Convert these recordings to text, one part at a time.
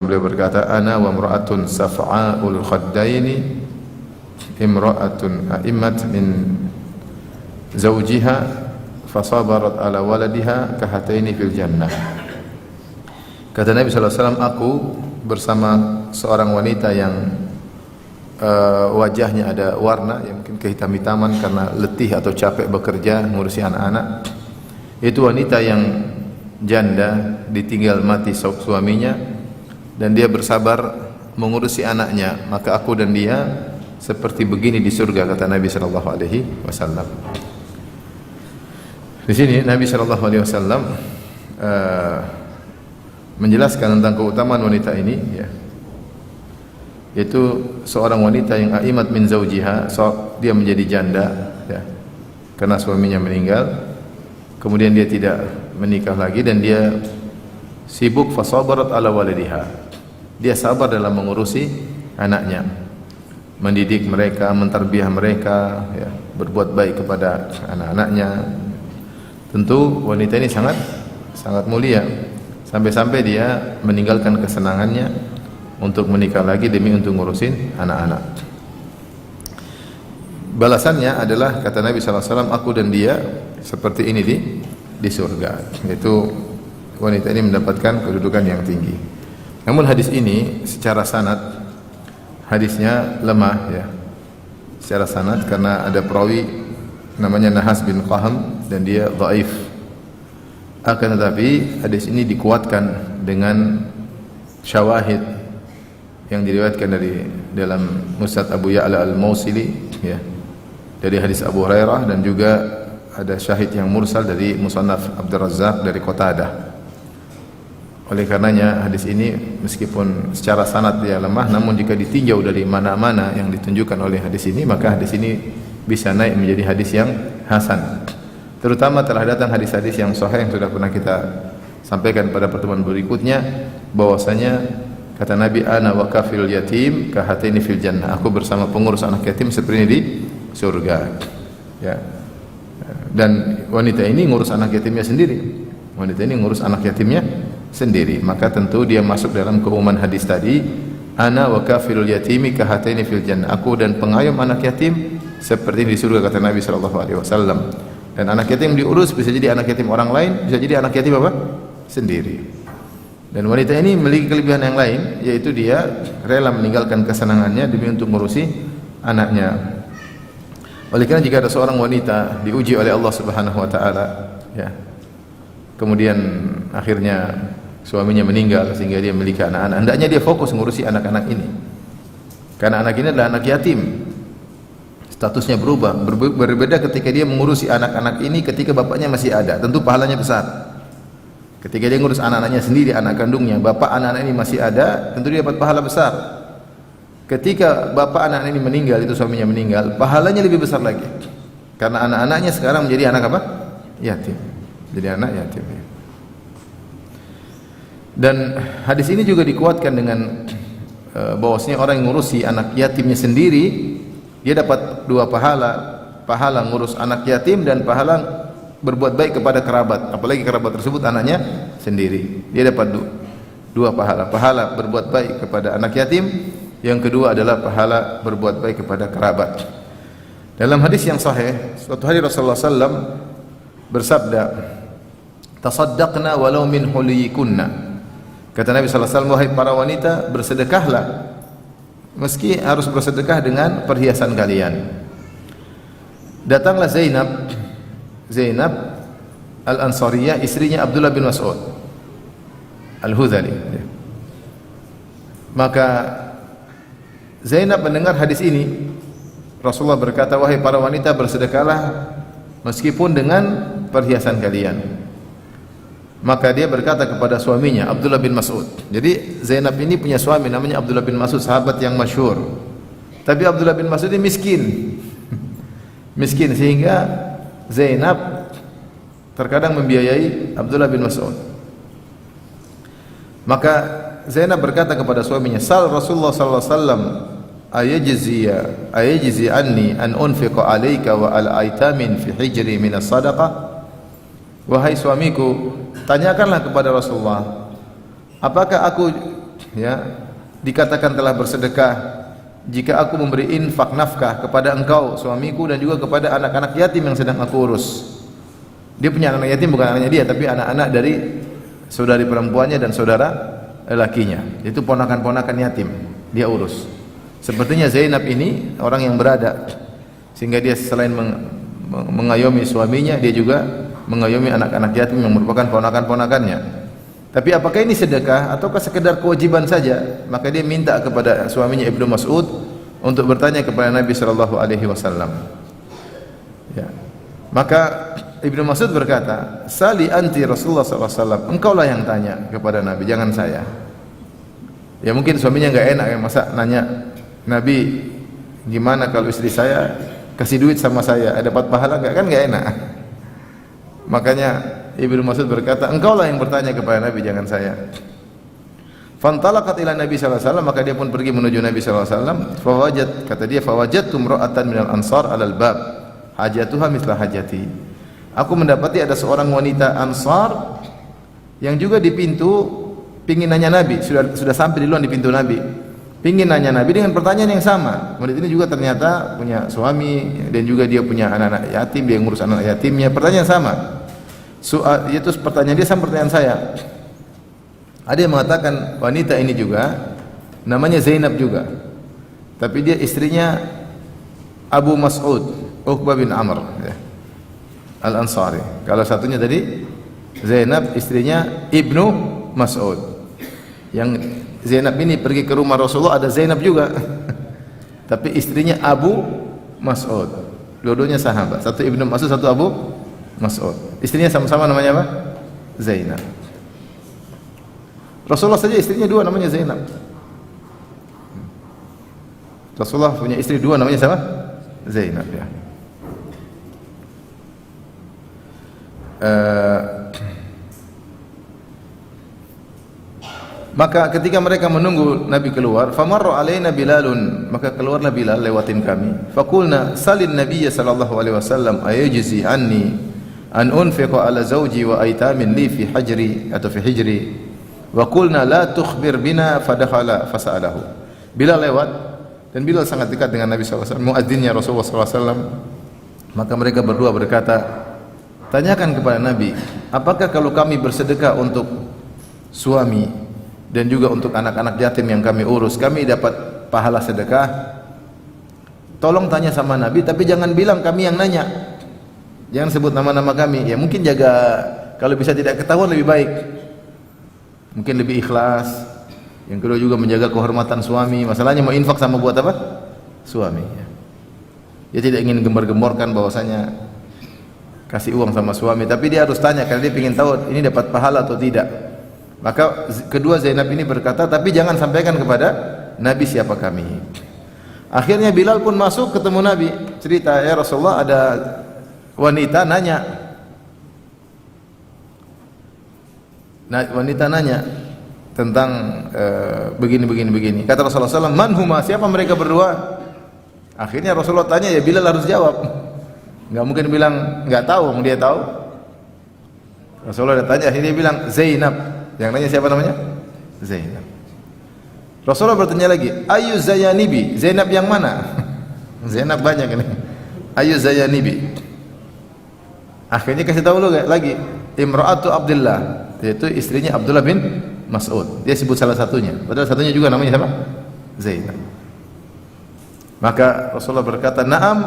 Beliau berkata, ana wa imra'atun saf'a'ul khaddaini imra'atun a'immat min zawjiha fasabarat ala waladiha kahataini fil jannah. Kata Nabi SAW, aku bersama seorang wanita yang wajahnya ada warna, yang mungkin kehitam-hitaman karena letih atau capek bekerja ngurusi anak-anak. Itu wanita yang janda, ditinggal mati suaminya, dan dia bersabar mengurusi anaknya, maka aku dan dia seperti begini di surga, kata Nabi sallallahu alaihi wasallam. Di sini Nabi sallallahu alaihi wasallam menjelaskan tentang keutamaan wanita ini, ya. Yaitu seorang wanita yang aimat min zaujiha, dia menjadi janda, ya, karena suaminya meninggal. Kemudian dia tidak menikah lagi dan dia sibuk fasabarat ala waladiha. Dia sabar dalam mengurusi anaknya, mendidik mereka, mentarbiyah mereka, ya, berbuat baik kepada anak-anaknya. Tentu wanita ini sangat mulia, sampai-sampai dia meninggalkan kesenangannya untuk menikah lagi demi untuk ngurusin anak-anak. Balasannya adalah, kata Nabi SAW, aku dan dia seperti ini di surga. Yaitu wanita ini mendapatkan kedudukan yang tinggi. Namun hadis ini secara sanad hadisnya lemah, ya. Secara sanad karena ada perawi namanya Nahas bin Qaham dan dia dhaif. Akan tetapi hadis ini dikuatkan dengan syawahid yang diriwayatkan dari dalam Musnad Abu Ya'la al-Mausili, ya, dari hadis Abu Hurairah, dan juga ada syahid yang mursal dari Musannaf Abdul Razzaq dari Qatadah. Oleh karenanya hadis ini meskipun secara sanad dia lemah, namun jika ditinjau dari mana-mana yang ditunjukkan oleh hadis ini, maka hadis ini bisa naik menjadi hadis yang hasan. Terutama telah datang hadis-hadis yang sahih yang sudah pernah kita sampaikan pada pertemuan berikutnya, bahwasanya kata Nabi, ana wa kafil yatim kahataini fil jannah, aku bersama pengurus anak yatim seperti ini di surga, ya. Dan wanita ini ngurus anak yatimnya sendiri. Wanita ini ngurus anak yatimnya sendiri, maka tentu dia masuk dalam keumuman hadis tadi, ana wa kafilul yatimi kahataini fil jannah, aku dan pengayom anak yatim seperti di surga, kata Nabi sallallahu alaihi wasallam. Dan anak yatim diurus bisa jadi anak yatim orang lain, bisa jadi anak yatim apa? Sendiri. Dan wanita ini memiliki kelebihan yang lain, yaitu dia rela meninggalkan kesenangannya demi untuk mengurusi anaknya. Oleh karena jika ada seorang wanita diuji oleh Allah Subhanahu wa taala, ya, kemudian akhirnya suaminya meninggal sehingga dia memiliki anak-anak, hendaknya dia fokus mengurusi anak-anak ini. Karena anak ini adalah anak yatim. Statusnya berubah, berbeda ketika dia mengurusi anak-anak ini ketika bapaknya masih ada, tentu pahalanya besar. Ketika dia ngurus anak-anaknya sendiri, anak kandungnya, bapak anak-anak ini masih ada, tentu dia dapat pahala besar. Ketika bapak anak ini meninggal, itu suaminya meninggal, pahalanya lebih besar lagi. Karena anak-anaknya sekarang menjadi anak apa? Yatim. Jadi anak yatim. Dan hadis ini juga dikuatkan dengan bahwasanya orang yang ngurusi anak yatimnya sendiri, dia dapat dua pahala, pahala ngurus anak yatim dan pahala berbuat baik kepada kerabat, apalagi kerabat tersebut anaknya sendiri. Dia dapat dua pahala, pahala berbuat baik kepada anak yatim, yang kedua adalah pahala berbuat baik kepada kerabat. Dalam hadis yang sahih, suatu hari Rasulullah SAW bersabda, tasaddaqna walau min huliyikunna. Kata Nabi SAW, wahai para wanita, bersedekahlah meski harus bersedekah dengan perhiasan kalian. Datanglah Zainab Al-Ansariyah, istrinya Abdullah bin Mas'ud Al-Hudhali. Maka Zainab mendengar hadis ini, Rasulullah berkata, wahai para wanita, bersedekahlah meskipun dengan perhiasan kalian. Maka dia berkata kepada suaminya Abdullah bin Mas'ud. Jadi Zainab ini punya suami namanya Abdullah bin Mas'ud, sahabat yang masyhur. Tapi Abdullah bin Mas'ud ini miskin. Miskin sehingga Zainab terkadang membiayai Abdullah bin Mas'ud. Maka Zainab berkata kepada suaminya, sal Rasulullah sallallahu alaihi wasallam ayajzi anni an unfiqa alayka wa al aitamin fi hijri min as-sadaqah. Wahai suamiku, tanyakanlah kepada Rasulullah, apakah aku ya, dikatakan telah bersedekah jika aku memberi infak nafkah kepada engkau suamiku dan juga kepada anak-anak yatim yang sedang aku urus. Dia punya anak yatim, bukan anaknya dia, tapi anak-anak dari saudari perempuannya dan saudara lelakinya. Itu ponakan-ponakan yatim dia urus. Sepertinya Zainab ini orang yang berada, sehingga dia selain mengayomi suaminya, dia juga mengayomi anak-anak yatim yang merupakan ponakan-ponakannya. Tapi apakah ini sedekah ataukah sekedar kewajiban saja? Maka dia minta kepada suaminya Ibnu Mas'ud untuk bertanya kepada Nabi sallallahu alaihi wasallam. Ya. Maka Ibnu Mas'ud berkata, "Sali anti Rasulullah sallallahu alaihi wasallam." Engkaulah yang tanya kepada Nabi, jangan saya. Ya mungkin suaminya enggak enak, masa nanya Nabi, gimana kalau istri saya kasih duit sama saya, dapat pahala enggak? Kan enggak enak. Makanya Ibnu Mas'ud berkata, engkaulah yang bertanya kepada Nabi, jangan saya. Fantalaqat ila Nabi sallallahu alaihi wasallam, maka dia pun pergi menuju Nabi sallallahu alaihi wasallam. Kata dia, fawajadtu imra'atan minal ansar 'alal bab, hajatuha mithla hajati. Aku mendapati ada seorang wanita Ansar yang juga di pintu pingin nanya Nabi, sudah sampai di luar di pintu Nabi. Pingin nanya Nabi dengan pertanyaan yang sama. Wanita ini juga ternyata punya suami dan juga dia punya anak-anak yatim, dia ngurus anak yatimnya. Pertanyaan sama. Itu pertanyaan dia sama pertanyaan saya. Ada yang mengatakan wanita ini juga namanya Zainab juga, tapi dia istrinya Abu Mas'ud Uqbah bin Amr ya, Al-Ansari. Kalau satunya tadi Zainab istrinya Ibnu Mas'ud. Yang Zainab ini pergi ke rumah Rasulullah, ada Zainab juga tapi istrinya Abu Mas'ud. Dua-duanya sahabat, satu Ibnu Mas'ud, satu Abu Mas'ud. Istrinya sama-sama namanya apa? Zainab. Rasulullah saja istrinya dua namanya Zainab. Rasulullah punya istri dua namanya siapa? Zainab ya. Maka ketika mereka menunggu Nabi keluar, famarra alaina Bilalun, maka keluarlah Bilal lewatin kami. Faqulna salin Nabiy sallallahu alaihi wasallam ayajzi anni an unfiqa ala zawji wa aitamin li fi hajri atau fi hijri. Wa qulna la tukhbir bina fadakhala fasalahu. Bilal lewat dan Bilal sangat dekat dengan Nabi sallallahu alaihi wasallam, muadzinnya Rasulullah sallallahu alaihi wasallam. Maka mereka berdua berkata, tanyakan kepada Nabi, apakah kalau kami bersedekah untuk suami dan juga untuk anak-anak yatim yang kami urus, kami dapat pahala sedekah? Tolong tanya sama Nabi, tapi jangan bilang kami yang nanya. Jangan sebut nama-nama kami. Ya mungkin jaga, kalau bisa tidak ketahuan lebih baik. Mungkin lebih ikhlas. Yang kedua juga menjaga kehormatan suami. Masalahnya mau infak sama buat apa? Suami. Dia tidak ingin gembar-gemborkan bahwasanya kasih uang sama suami, tapi dia harus tanya karena dia ingin tahu ini dapat pahala atau tidak. Maka kedua Zainab ini berkata, tapi jangan sampaikan kepada Nabi siapa kami. Akhirnya Bilal pun masuk ketemu Nabi, cerita, ya Rasulullah ada wanita nanya. Wanita nanya tentang begini. Kata Rasulullah SAW, man huma, siapa mereka berdua? Akhirnya Rasulullah tanya, ya Bilal harus jawab. Enggak mungkin bilang enggak tahu, dia tahu. Rasulullah tanya, akhirnya dia bilang Zainab. Yang nanya siapa namanya? Zainab. Rasulullah bertanya lagi, ayu Zayanibi, Zainab yang mana? Zainab banyak ini. Ayu Zayanibi. Akhirnya kasih tahu lagi, Imra'atu Abdullah, yaitu istrinya Abdullah bin Mas'ud. Dia sebut salah satunya, padahal satunya juga namanya siapa? Zainab. Maka Rasulullah berkata, na'am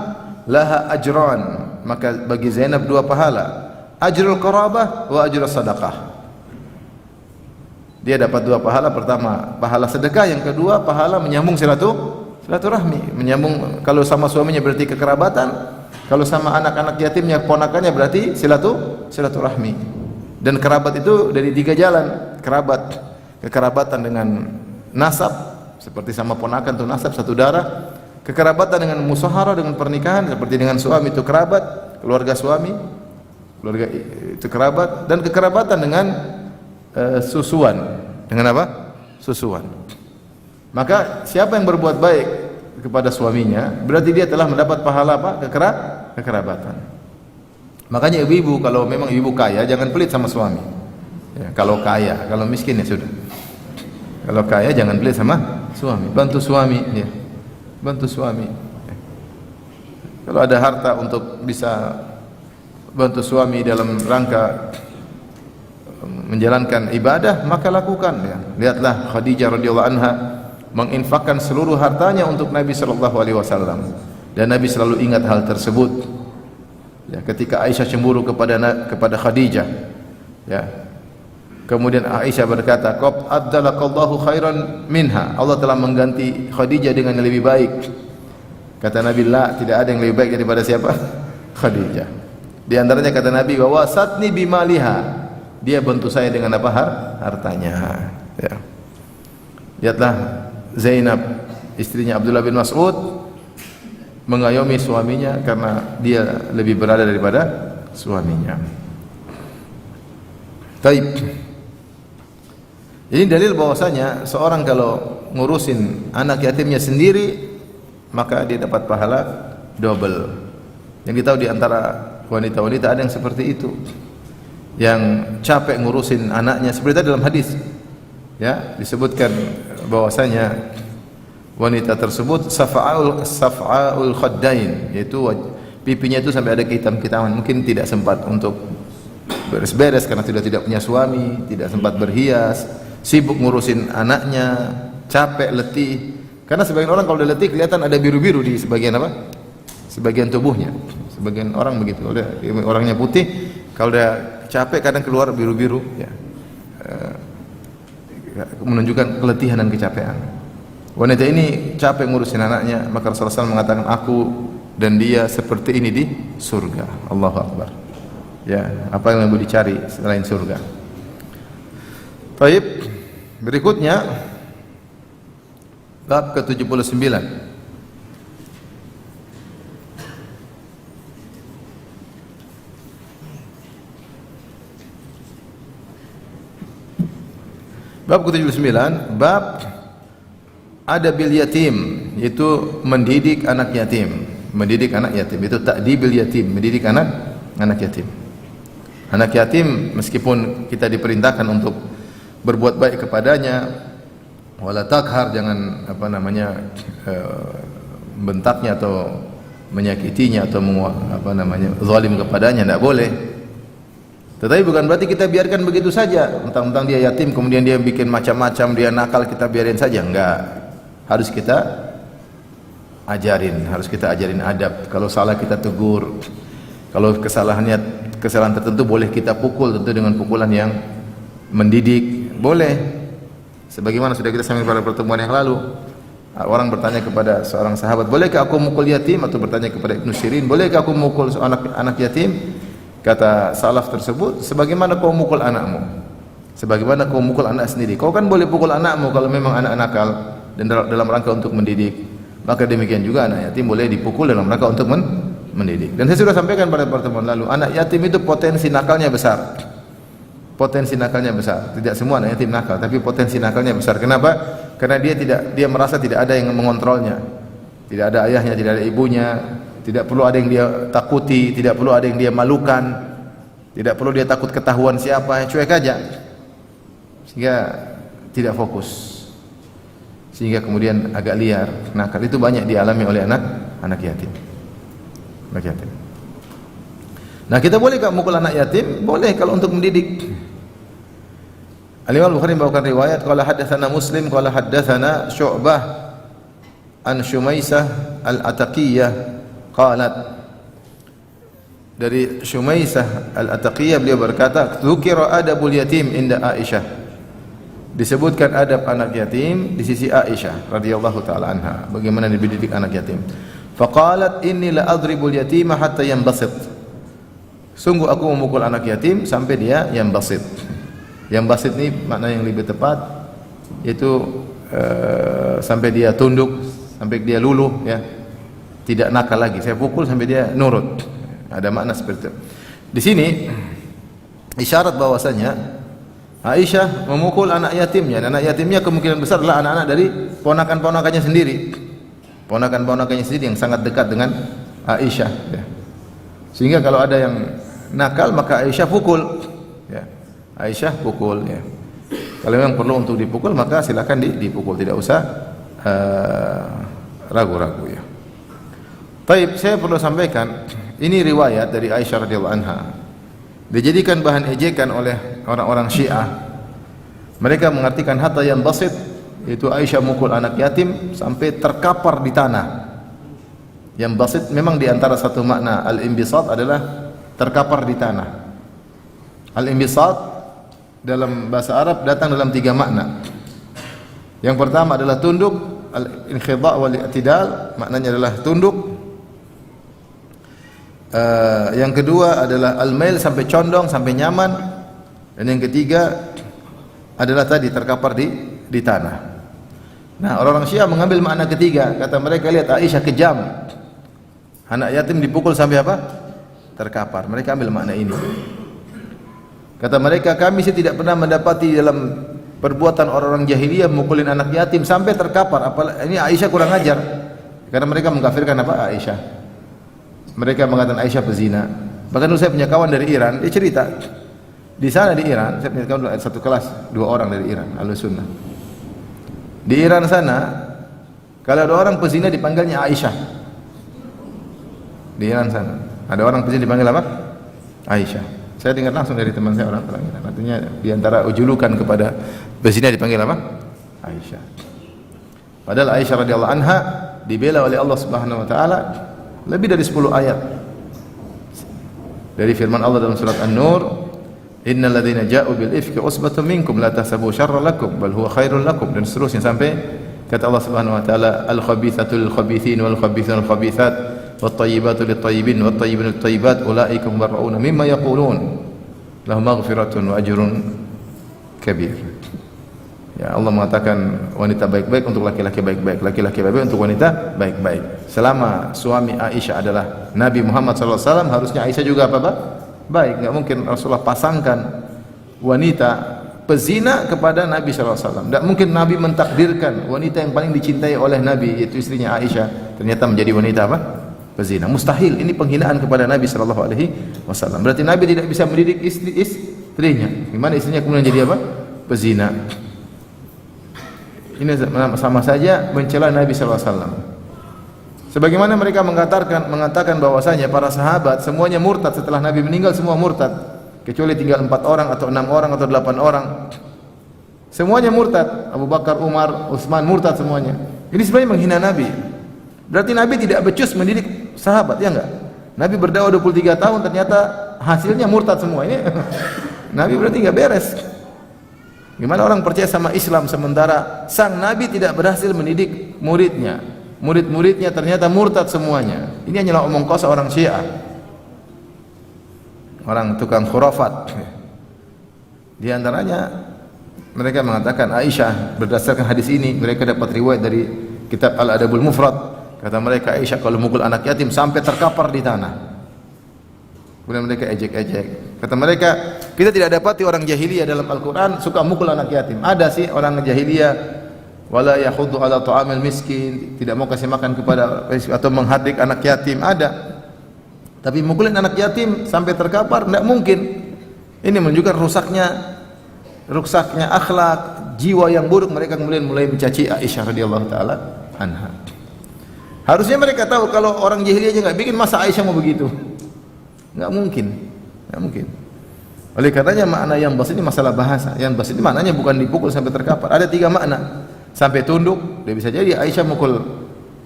laha ajran, maka bagi Zainab dua pahala, ajrul qarabah wa ajrul sadaqah. Dia dapat dua pahala, pertama pahala sedekah, yang kedua pahala menyambung silaturahmi. Menyambung, kalau sama suaminya berarti kekerabatan, kalau sama anak-anak yatimnya ponakannya berarti silaturahmi. Dan kerabat itu dari tiga jalan. Kekerabatan dengan nasab, seperti sama ponakan itu nasab satu darah. Kekerabatan dengan musaharah, dengan pernikahan, seperti dengan suami itu kerabat, keluarga suami, keluarga itu kerabat. Dan kekerabatan dengan susuan. Dengan apa? Susuan. Maka siapa yang berbuat baik kepada suaminya, berarti dia telah mendapat pahala apa? Kekerabatan. Makanya ibu-ibu, kalau memang ibu kaya, jangan pelit sama suami ya, kalau kaya. Kalau miskin ya sudah. Kalau kaya jangan pelit sama suami, bantu suami ya. Bantu suami. Kalau ada harta untuk bisa bantu suami dalam rangka menjalankan ibadah, maka lakukan ya. Lihatlah Khadijah radhiyallahu anha menginfakkan seluruh hartanya untuk Nabi sallallahu alaihi wasallam, dan Nabi selalu ingat hal tersebut. Ya, ketika Aisyah cemburu kepada Khadijah, ya. Kemudian Aisyah berkata, "Qad addalakallahu khairan minha." Allah telah mengganti Khadijah dengan yang lebih baik. Kata Nabi, "La, tidak ada yang lebih baik daripada siapa? Khadijah." Di antaranya kata Nabi, "Wa wasatni bimaliha." Dia bantu saya dengan apa? Hartanya. Ya. Lihatlah Zainab, istrinya Abdullah bin Mas'ud, mengayomi suaminya karena dia lebih berada daripada suaminya. Taib. Ini dalil bahwasanya seorang kalau ngurusin anak yatimnya sendiri, maka dia dapat pahala double. Yang kita tahu di antara wanita-wanita ada yang seperti itu, yang capek ngurusin anaknya. Seperti dalam hadis, ya, disebutkan bahwasanya wanita tersebut saf'aul khaddain, yaitu pipinya itu sampai ada kehitam-kehitaman. Mungkin tidak sempat untuk beres-beres karena sudah tidak punya suami, tidak sempat berhias, sibuk ngurusin anaknya, capek, letih. Karena sebagian orang kalau udah letih kelihatan ada biru-biru di sebagian apa? Sebagian tubuhnya. Sebagian orang begitu. Kalau orangnya putih, kalau udah capek kadang keluar biru-biru, ya. Menunjukkan keletihan dan kecapean. Wanita ini capek ngurusin anaknya, maka Rasulullah SAW mengatakan, "Aku dan dia seperti ini di surga." Allahu Akbar. Ya, apa yang mau dicari selain surga? Baik, berikutnya bab ke-79. Bab ke-79, bab adabil yatim, yaitu mendidik anak yatim. Mendidik anak yatim itu ta'dibil yatim, mendidik anak yatim. Anak yatim meskipun kita diperintahkan untuk berbuat baik kepadanya, wala takhar, jangan bentaknya atau menyakitinya atau zalim kepadanya, tidak boleh. Tetapi bukan berarti kita biarkan begitu saja, mentang-mentang dia yatim kemudian dia bikin macam-macam, dia nakal, kita biarin saja. Enggak. Harus kita ajarin adab. Kalau salah kita tegur. Kalau kesalahan tertentu boleh kita pukul, tentu dengan pukulan yang mendidik, boleh. Sebagaimana sudah kita sampaikan pada pertemuan yang lalu, orang bertanya kepada seorang sahabat, "Bolehkah aku mukul yatim?" Atau bertanya kepada Ibnu Sirin, "Bolehkah aku mukul anak yatim?" Kata salaf tersebut, "Sebagaimana kau mukul anakmu, sebagaimana kau mukul anak sendiri. Kau kan boleh pukul anakmu kalau memang anak nakal dan dalam rangka untuk mendidik, maka demikian juga anak yatim boleh dipukul dalam rangka untuk mendidik." Dan saya sudah sampaikan pada pertemuan lalu, anak yatim itu potensi nakalnya besar. Potensi nakalnya besar. Tidak semua anak yatim nakal, tapi potensi nakalnya besar. Kenapa? Karena dia merasa tidak ada yang mengontrolnya. Tidak ada ayahnya, tidak ada ibunya, tidak perlu ada yang dia takuti, tidak perlu ada yang dia malukan, tidak perlu dia takut ketahuan siapa, cuek aja. Sehingga tidak fokus. Sehingga kemudian agak liar. Nakal itu banyak dialami oleh anak yatim. Anak yatim. Nah, kita boleh enggak mukul anak yatim? Boleh kalau untuk mendidik. Al-Imam Al-Bukhari membawakan riwayat, qala haddatsana Muslim qala haddatsana Syu'bah an Shumaisah Al-Ataqiyah qalat, dari Shumaisah Al-Ataqiyah beliau berkata, "Dzukira adabul yatim inda Aisyah." Disebutkan adab anak yatim di sisi Aisyah radhiyallahu taala anha, bagaimana dididik anak yatim. Faqalat inni la adribul yatima hatta yanbasit. Sungguh aku memukul anak yatim sampai dia yanbasit. Yanbasit ini makna yang lebih tepat yaitu sampai dia tunduk, sampai dia luluh, ya. Tidak nakal lagi. Saya pukul sampai dia nurut. Ada makna seperti itu. Di sini isyarat bahwasanya Aisyah memukul anak yatimnya. Dan anak yatimnya kemungkinan besar adalah anak-anak dari ponakan-ponakannya sendiri. Ponakan-ponakannya sendiri yang sangat dekat dengan Aisyah, ya. Sehingga kalau ada yang nakal maka Aisyah pukul, ya. Aisyah pukul, ya. Kalau memang perlu untuk dipukul, maka silakan dipukul, tidak usah ragu-ragu ya. Taib, saya perlu sampaikan, ini riwayat dari Aisyah radhiyallahu anha. Dijadikan bahan ejekan oleh orang-orang Syiah. Mereka mengartikan hatta yang basit, yaitu Aisyah mukul anak yatim sampai terkapar di tanah. Yang basit memang di antara satu makna al-imbisat adalah terkapar di tanah. Al-imbisat dalam bahasa Arab datang dalam 3 makna. Yang pertama adalah tunduk, al-inkhidha' wal i'tidal, maknanya adalah tunduk. Yang kedua adalah al-mail, sampai condong, sampai nyaman. Dan yang ketiga adalah tadi terkapar di tanah. Nah, orang-orang Syiah mengambil makna ketiga. Kata mereka, lihat Aisyah kejam, anak yatim dipukul sampai apa? Terkapar. Mereka ambil makna ini. Kata mereka, kami sih tidak pernah mendapati dalam perbuatan orang-orang jahiliyah memukulin anak yatim sampai terkapar. Apalagi ini Aisyah kurang ajar. Karena mereka mengkafirkan apa? Aisyah. Mereka mengatakan Aisyah pezina. Bahkan dulu saya punya kawan dari Iran, dia cerita di sana di Iran, saya punya kawan satu kelas, 2 orang dari Iran, Ahlussunnah. Di Iran sana, kalau ada orang pezina dipanggilnya Aisyah. Di Iran sana, ada orang pezina dipanggil apa? Aisyah. Saya dengar langsung dari teman saya orang Iran. Artinya di antara ujulukan kepada pezina dipanggil apa? Aisyah. Padahal Aisyah radhiyallahu anha dibela oleh Allah Subhanahu wa taala lebih dari 10 ayat. Dari firman Allah dalam surat An-Nur, innal ladzina ja'u bil ifki usbatun minkum la tahsabu syarran lakum bal huwa khairul lakum, dan seterusnya sampai kata Allah Subhanahu wa taala, al khabithatu lil khabithin wal khabithun al khabithat wat tayyibatu lit tayyibin wat tayyibun lit tayyibat ulaika mubarrauna mimma yaqulun lahum maghfiratun wa ajrun kabir. Ya, Allah mengatakan wanita baik-baik untuk laki-laki baik-baik, laki-laki baik-baik untuk wanita baik-baik. Selama suami Aisyah adalah Nabi Muhammad SAW, harusnya Aisyah juga apa? Baik. Enggak mungkin Rasulullah pasangkan wanita pezina kepada Nabi SAW. Enggak mungkin Nabi mentakdirkan wanita yang paling dicintai oleh Nabi, yaitu istrinya Aisyah, ternyata menjadi wanita apa? Pezina. Mustahil. Ini penghinaan kepada Nabi SAW. Berarti Nabi tidak bisa mendidik istrinya. Gimana istrinya kemudian jadi apa? Pezina. Ini sama saja mencela Nabi SAW. Sebagaimana mereka mengatakan bahwasanya para sahabat semuanya murtad setelah Nabi meninggal, semua murtad kecuali tinggal 4 orang atau 6 orang atau 8 orang. Semuanya murtad. Abu Bakar, Umar, Utsman murtad semuanya. Ini sebenarnya menghina Nabi. Berarti Nabi tidak becus mendidik sahabat, ya enggak? Nabi berdakwah 23 tahun ternyata hasilnya murtad semua. Ini Nabi berarti enggak beres. Gimana orang percaya sama Islam sementara sang Nabi tidak berhasil mendidik muridnya? Murid-muridnya ternyata murtad semuanya. Ini hanyalah omong kosong orang Syiah, orang tukang khurafat. Di antaranya mereka mengatakan Aisyah, berdasarkan hadis ini mereka dapat riwayat dari kitab Al-Adabul Mufrad. Kata mereka Aisyah kalau mukul anak yatim sampai terkapar di tanah. Kemudian mereka ejek-ejek. Kata mereka, kita tidak dapati orang jahiliyah dalam Al-Quran suka mukul anak yatim. Ada sih orang jahiliyah, wala yahuddu ala ta'amil miskin, tidak mau kasih makan kepada atau menghadik anak yatim, ada. Tapi mukulin anak yatim sampai terkapar, tidak mungkin. Ini menunjukkan rusaknya akhlak, jiwa yang buruk. Mereka kemudian mulai mencaci Aisyah radhiyallahu taala anha. Harusnya mereka tahu kalau orang jahiliyah aja nggak bikin, masa Aisyah mau begitu? Nggak mungkin. Oleh karenanya makna yang bas ini masalah bahasa. Yang bas ini maknanya bukan dipukul sampai terkapar. Ada 3 makna. Sampai tunduk, dia bisa jadi Aisyah mukul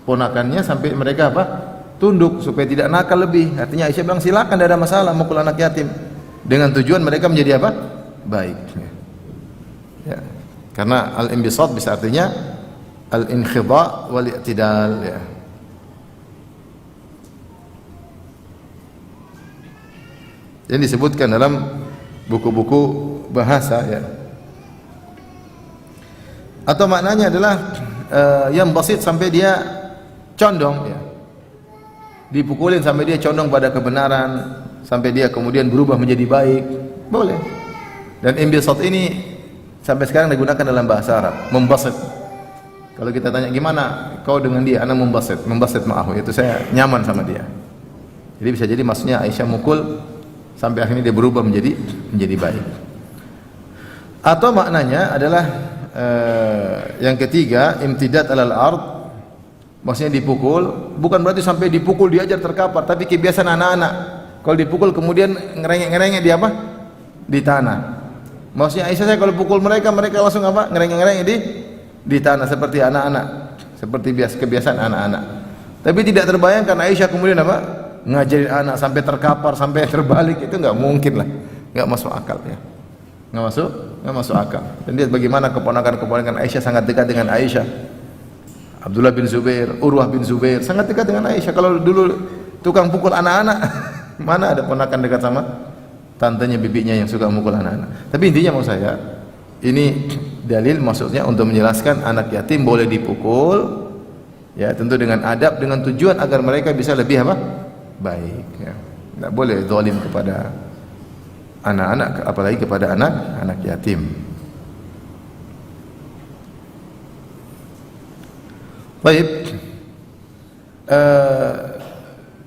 ponakannya sampai mereka apa? Tunduk supaya tidak nakal lebih. Artinya Aisyah bilang silakan, tidak ada masalah mukul anak yatim. Dengan tujuan mereka menjadi apa? Baik. Ya. Karena al-inbisat bisa artinya al-inkhidha wal i'tidal, ya. Yang disebutkan dalam buku-buku bahasa, ya. Atau maknanya adalah yang basit sampai dia condong, ya. Dipukulin sampai dia condong pada kebenaran, sampai dia kemudian berubah menjadi baik, boleh. Dan imbisat ini sampai sekarang digunakan dalam bahasa Arab, membasit. Kalau kita tanya gimana kau dengan dia, ana membasit ma'ahu, itu saya nyaman sama dia. Jadi bisa jadi maksudnya Aisyah mukul sampai akhirnya dia berubah menjadi baik. Atau maknanya adalah yang ketiga, imtidad alal ard, maksudnya dipukul, bukan berarti sampai dipukul diajar terkapar, tapi kebiasaan anak-anak. Kalau dipukul kemudian ngerengek-ngerengek di apa? Di tanah. Maksudnya Aisyah, saya kalau pukul mereka langsung apa? Ngerengek-ngerengek di tanah seperti anak-anak, seperti kebiasaan anak-anak. Tapi tidak terbayangkan Aisyah kemudian apa? Ngajarin anak sampai terkapar, sampai terbalik, itu enggak mungkin lah. Enggak masuk akal ya. Enggak masuk akal. Dan lihat bagaimana keponakan-keponakan Aisyah sangat dekat dengan Aisyah. Abdullah bin Zubair, Urwah bin Zubair sangat dekat dengan Aisyah. Kalau dulu tukang pukul anak-anak, mana ada ponakan dekat sama tantenya, bibinya yang suka mukul anak-anak. Tapi intinya mau saya, ini dalil maksudnya untuk menjelaskan anak yatim boleh dipukul, ya tentu dengan adab, dengan tujuan agar mereka bisa lebih apa? Baik. Ya. Tidak boleh zalim kepada anak-anak, apalagi kepada anak yatim. Baik.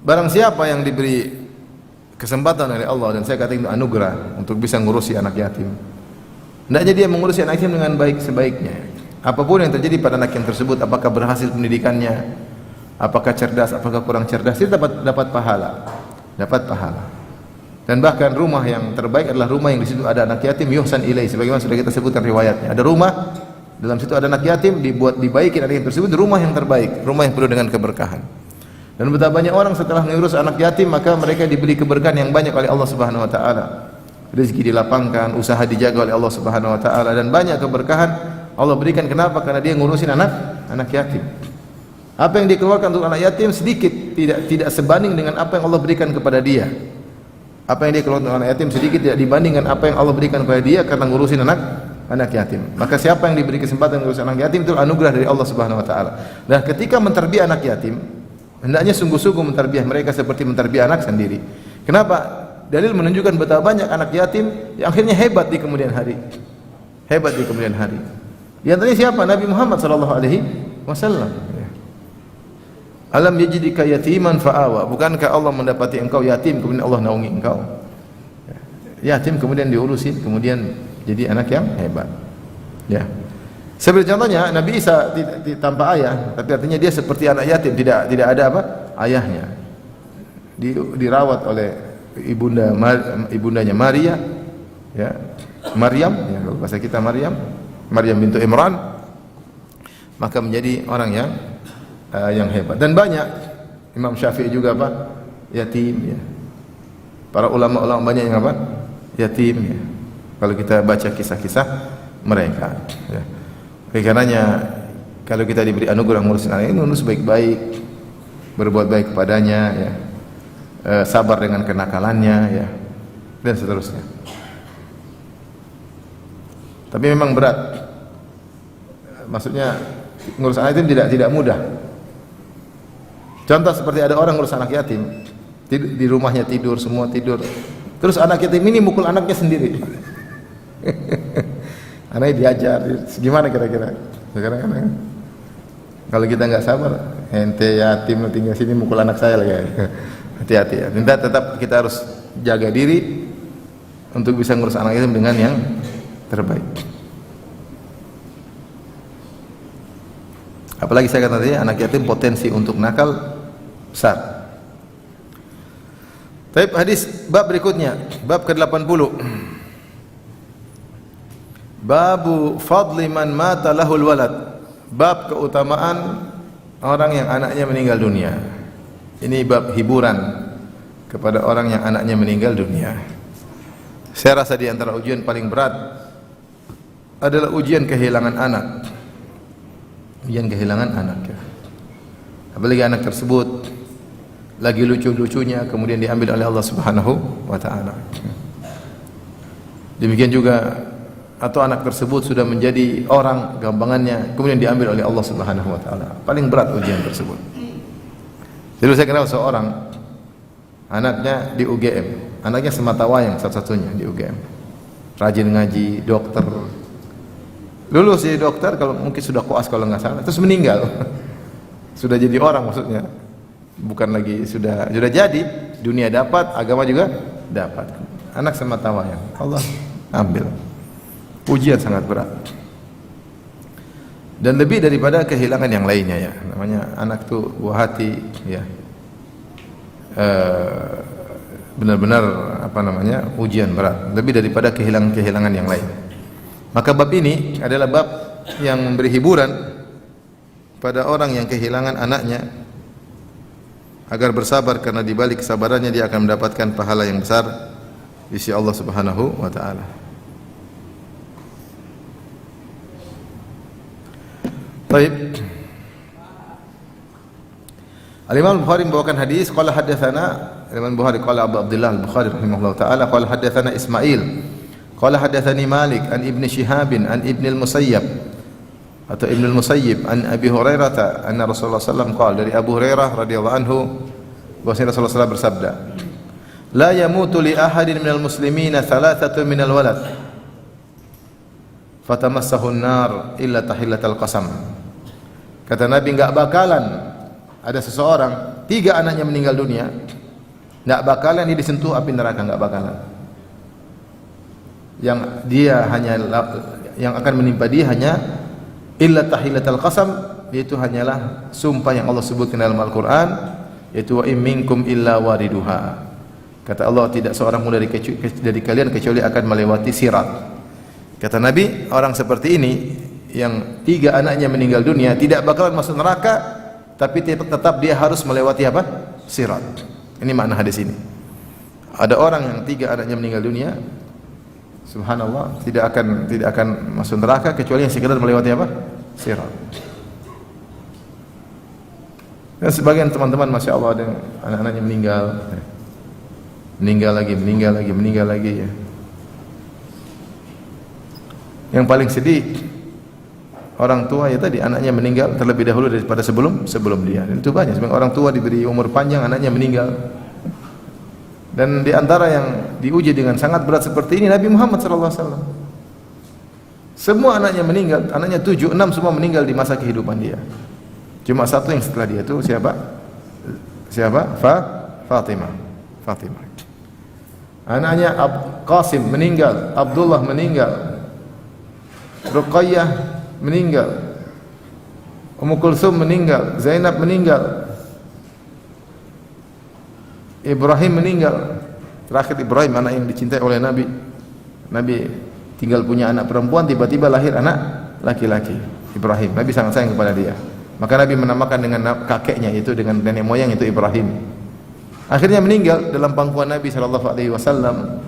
Barang siapa yang diberi kesempatan oleh Allah, dan saya katakan itu anugerah untuk bisa ngurusi anak yatim, hendaknya dia mengurusi anak yatim dengan baik sebaiknya. Apapun yang terjadi pada anak yang tersebut, apakah berhasil pendidikannya, apakah cerdas, apakah kurang cerdas, dia dapat pahala. Dan bahkan rumah yang terbaik adalah rumah yang di situ ada anak yatim yuhsan ilai, sebagaimana sudah kita sebutkan riwayatnya. Ada rumah dalam situ ada anak yatim, dibaikin anak yatim tersebut, rumah yang terbaik, rumah yang penuh dengan keberkahan. Dan betapa banyak orang setelah mengurus anak yatim maka mereka diberi keberkahan yang banyak oleh Allah Subhanahu wa taala. Rezeki dilapangkan, usaha dijaga oleh Allah Subhanahu wa taala, dan banyak keberkahan Allah berikan. Kenapa? Karena dia ngurusin anak yatim. Apa yang dikeluarkan untuk anak yatim sedikit, tidak sebanding dengan apa yang Allah berikan kepada dia. Apa yang dia keluarkan untuk anak yatim sedikit tidak dibandingkan apa yang Allah berikan kepada dia karena ngurusin anak yatim. Maka siapa yang diberi kesempatan ngurusin anak yatim itu anugerah dari Allah Subhanahu wa taala. Dan ketika menterbiah anak yatim, hendaknya sungguh-sungguh menterbiah mereka seperti menterbiah anak sendiri. Kenapa? Dalil menunjukkan betapa banyak anak yatim yang akhirnya hebat di kemudian hari. Hebat di kemudian hari. Di antaranya siapa? Nabi Muhammad sallallahu alaihi wasallam. Alam yajidika yatiman fa'awa. Bukankah Allah mendapati engkau yatim kemudian Allah naungi engkau? Yatim kemudian diurusin, kemudian jadi anak yang hebat. Ya. Seperti contohnya Nabi Isa tidak tanpa ayah, tapi artinya dia seperti anak yatim, tidak ada apa? Ayahnya. Dirawat oleh ibundanya Maria, ya. Maryam, ya, kalau bahasa kita Maryam bintu Imran, maka menjadi orang yang hebat. Dan banyak Imam Syafi'i juga apa? Yatim, ya. Para ulama-ulama banyak yang apa? Yatim, ya. Kalau kita baca kisah-kisah mereka, ya. Karenanya kalau kita diberi anugerah ngurusin anak ini, ngurus baik-baik, berbuat baik kepadanya, ya. Sabar dengan kenakalannya, ya. Dan seterusnya. Tapi memang berat. Maksudnya ngurus anak yatim tidak mudah. Contoh seperti ada orang ngurus anak yatim, di rumahnya tidur, semua tidur. Terus anak yatim ini mukul anaknya sendiri. Anaknya diajar, gimana kira-kira? Sekarang kalau kita nggak sabar, ente yatim tinggal sini mukul anak saya lagi. Hati-hati ya. Minta tetap kita harus jaga diri untuk bisa ngurus anak yatim dengan yang terbaik. Apalagi saya kata tadi, anak yatim potensi untuk nakal besar. Baik, hadis bab berikutnya, bab ke-80. Babu fadli man mata lahul walad. Bab keutamaan orang yang anaknya meninggal dunia. Ini bab hiburan kepada orang yang anaknya meninggal dunia. Saya rasa di antara ujian paling berat adalah ujian kehilangan anak. Ujian kehilangan anak, ya. Apalagi anak tersebut lagi lucu-lucunya kemudian diambil oleh Allah Subhanahu wa taala. Demikian juga atau anak tersebut sudah menjadi orang gampangannya kemudian diambil oleh Allah Subhanahu wa taala. Paling berat ujian tersebut. Jadi saya kenal seorang anaknya di UGM, anaknya sematawayang satu-satunya di UGM. Rajin ngaji, dokter. Lulus jadi dokter, kalau mungkin sudah koas kalau nggak salah, terus meninggal. Sudah jadi orang maksudnya. Bukan lagi sudah jadi, dunia dapat, agama juga dapat. Anak sematawayang, Allah ambil. Ujian sangat berat. Dan lebih daripada kehilangan yang lainnya ya. Namanya anak itu buah hati ya. Benar-benar apa namanya? Ujian berat, lebih daripada kehilangan-kehilangan yang lain. Maka bab ini adalah bab yang memberi hiburan pada orang yang kehilangan anaknya agar bersabar, karena di balik kesabarannya dia akan mendapatkan pahala yang besar di sisi Allah Subhanahu wa taala. Baik. Al-Imam Al-Bukhari membawakan hadis, qala haddatsana Imam Bukhari qala Abu Abdullah Al-Bukhari rahimahullahu taala qala haddatsana Ismail qala haddatsani Malik an Ibn Shihab an Ibn al-Musayyab atau Ibn al-Musayyib an Abi Hurairah anna Rasulullah sallallahu alaihi wasallam qala, dari Abu Hurairah radhiyallahu anhu bahwasanya Rasulullah sallallahu bersabda, la yamutu li ahadin minal muslimina thalathatu minal walad fatamassahu an-nar illa tahillatal qasam. Kata Nabi, enggak bakalan ada seseorang, 3 anaknya meninggal dunia, enggak bakalan dia disentuh api neraka, enggak bakalan. Yang akan menimpa dia hanya illa tahillatal qasam, yaitu hanyalah sumpah yang Allah sebutkan dalam Al-Qur'an, yaitu wa in minkum illa wariduha. Kata Allah, tidak seorang pun dari kalian kecuali akan melewati sirat. Kata Nabi, orang seperti ini yang 3 anaknya meninggal dunia tidak bakalan masuk neraka, tapi tetap dia harus melewati apa? Sirat. Ini makna hadis ini. Ada orang yang 3 anaknya meninggal dunia, subhanallah, tidak akan masuk neraka kecuali yang sekedar melewati apa? Sirat. Dan sebagian teman-teman, masya Allah, ada anak-anaknya meninggal lagi ya. Yang paling sedih orang tua ya tadi, anaknya meninggal terlebih dahulu daripada sebelum dia. Dan itu banyak, sebagian orang tua diberi umur panjang, anaknya meninggal. Dan di antara yang diuji dengan sangat berat seperti ini Nabi Muhammad sallallahu alaihi wasallam. Semua anaknya meninggal, anaknya 7, 6 semua meninggal di masa kehidupan dia. Cuma satu yang setelah dia itu siapa? Fatimah. Anaknya Qasim meninggal, Abdullah meninggal, Ruqayyah meninggal, Ummu Kulsum meninggal, Zainab meninggal, Ibrahim meninggal. Terakhir Ibrahim, anak yang dicintai oleh Nabi. Nabi tinggal punya anak perempuan, tiba-tiba lahir anak laki-laki, Ibrahim. Nabi sangat sayang kepada dia. Maka Nabi menamakan dengan kakeknya, itu dengan nenek moyang itu Ibrahim. Akhirnya meninggal dalam pangkuan Nabi sallallahu alaihi wasallam.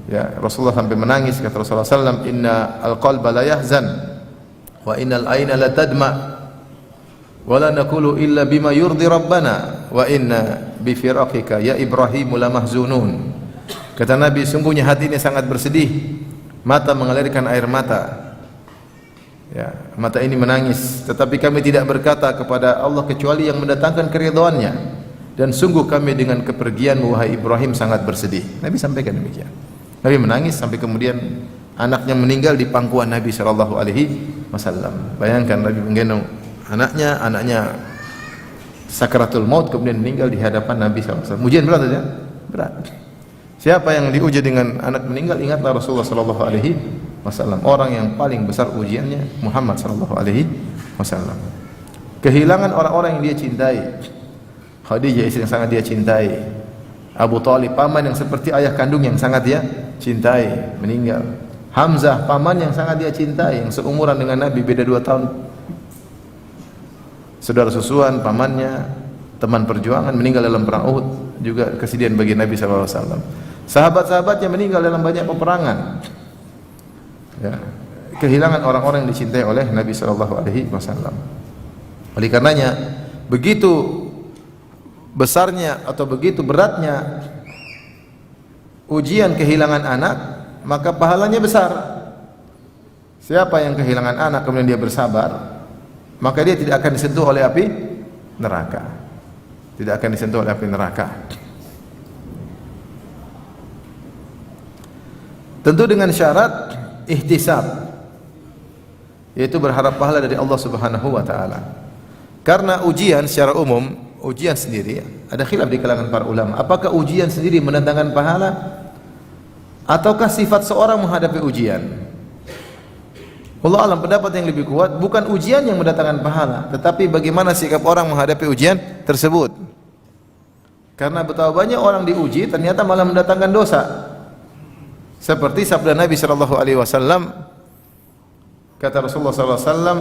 Ya, Rasulullah sampai menangis. Kata Rasulullah sallallahu alaihi wasallam, "Inna al-qalba la yahzan wa innal aina la tadma wa la naqulu illa bima yurdi rabbana wa inna bi firaqika ya Ibrahim la mahzunun." Kata Nabi, sungguhnya hati ini sangat bersedih, mata mengalirkan air mata. Ya, mata ini menangis, tetapi kami tidak berkata kepada Allah kecuali yang mendatangkan keridhaannya. Dan sungguh kami dengan kepergian wahai Ibrahim sangat bersedih. Nabi sampaikan demikian. Nabi menangis sampai kemudian anaknya meninggal di pangkuan Nabi sallallahu alaihi wasallam. Bayangkan Nabi menggendong anaknya sakaratul maut kemudian meninggal di hadapan Nabi sallallahu alaihi wasallam. Ujian berat saja? Berat. Siapa yang diuji dengan anak meninggal, ingatlah Rasulullah sallallahu alaihi wasallam. Orang yang paling besar ujiannya Muhammad sallallahu alaihi wasallam. Kehilangan orang-orang yang dia cintai. Khadijah, istri yang sangat dia cintai. Abu Talib, paman yang seperti ayah kandung yang sangat dia cintai, meninggal. Hamzah, paman yang sangat dia cintai, yang seumuran dengan Nabi, beda 2 tahun. Saudara susuan, pamannya, teman perjuangan, meninggal dalam perang Uhud. Juga kesedihan bagi Nabi sallallahu alaihi wasallam. Sahabat-sahabatnya meninggal dalam banyak peperangan. Ya, kehilangan orang-orang yang dicintai oleh Nabi sallallahu alaihi wasallam. Oleh karenanya, begitu besarnya atau begitu beratnya ujian kehilangan anak, maka pahalanya besar. Siapa yang kehilangan anak kemudian dia bersabar, maka dia tidak akan disentuh oleh api neraka. Tidak akan disentuh oleh api neraka. Tentu dengan syarat ihtisab, yaitu berharap pahala dari Allah Subhanahu wa taala. Karena ujian secara umum, ujian sendiri ada khilaf di kalangan para ulama. Apakah ujian sendiri mendatangkan pahala ataukah sifat seorang menghadapi ujian? Allah alam, pendapat yang lebih kuat bukan ujian yang mendatangkan pahala, tetapi bagaimana sikap orang menghadapi ujian tersebut. Karena betapa banyak orang diuji ternyata malah mendatangkan dosa. Seperti sabda Nabi sallallahu alaihi wasallam, kata Rasulullah sallallahu alaihi wasallam,